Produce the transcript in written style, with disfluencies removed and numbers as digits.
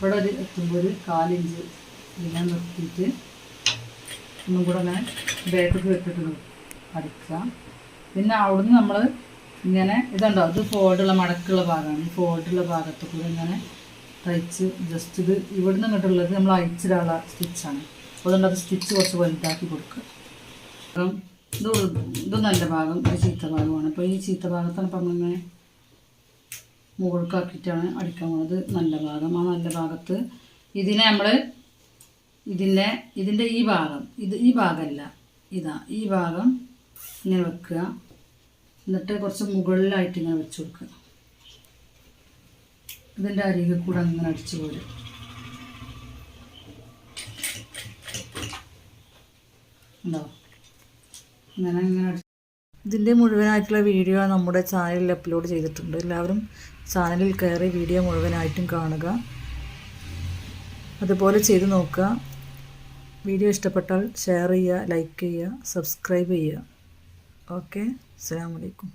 ഇവിടെ ഒരു എത്തുമ്പോൾ ഒരു 1/4 ഇഞ്ച് ഇങ്ങനെ നിർത്തിയിട്ട് ഒന്നും കൂടെ അങ്ങനെ ബാക്കിൽ ഇട്ടിട്ട് അടിക്കുക. പിന്നെ അവിടുന്ന് നമ്മൾ ഇങ്ങനെ ഇതുണ്ടോ, ഇത് ഫോൾഡുള്ള മടക്കുള്ള ഭാഗമാണ്. ഈ ഫോൾഡുള്ള ഭാഗത്ത് കൂടെ ഇങ്ങനെ തയ്ച്ച് ജസ്റ്റ് ഇത് ഇവിടുന്ന് ഇങ്ങോട്ടുള്ളത് നമ്മൾ അയച്ചിടാനുള്ള സ്റ്റിച്ചാണ്. അതുകൊണ്ട് അത് സ്റ്റിച്ച് കുറച്ച് വലുതാക്കി കൊടുക്കുക. അപ്പം ഇത് നല്ല ഭാഗം, ഇത് ചീത്ത ഭാഗമാണ്. അപ്പോൾ ഈ ചീത്ത ഭാഗത്താണ് ഇപ്പം അങ്ങനെ മുകൾക്കാക്കിയിട്ടാണ് അടിക്കാൻ പോകുന്നത്. നല്ല ഭാഗം, ആ നല്ല ഭാഗത്ത് ഇതിനെ നമ്മൾ ഇതിൻ്റെ ഈ ഭാഗം, ഈ ഭാഗമല്ല, ഈ ഭാഗം ഇങ്ങനെ വെക്കുക. എന്നിട്ട് കുറച്ച് മുകളിലായിട്ട് ഇങ്ങനെ വെച്ച് കൊടുക്കുക. ഇതിൻ്റെ അരികിൽ കൂടെ അങ്ങനെ അടിച്ചു പോരും. ഉണ്ടോ, ഇങ്ങനെ ഇതിൻ്റെ മുഴുവനായിട്ടുള്ള വീഡിയോ നമ്മുടെ ചാനലിൽ അപ്ലോഡ് ചെയ്തിട്ടുണ്ട്. എല്ലാവരും ചാനലിൽ കയറി വീഡിയോ മുഴുവനായിട്ടും കാണുക, അതുപോലെ ചെയ്ത് നോക്കുക. വീഡിയോ ഇഷ്ടപ്പെട്ടാൽ ഷെയർ ചെയ്യുക, ലൈക്ക് ചെയ്യുക, സബ്സ്ക്രൈബ് ചെയ്യുക. ഓക്കെ, അസ്സലാമു അലൈക്കും.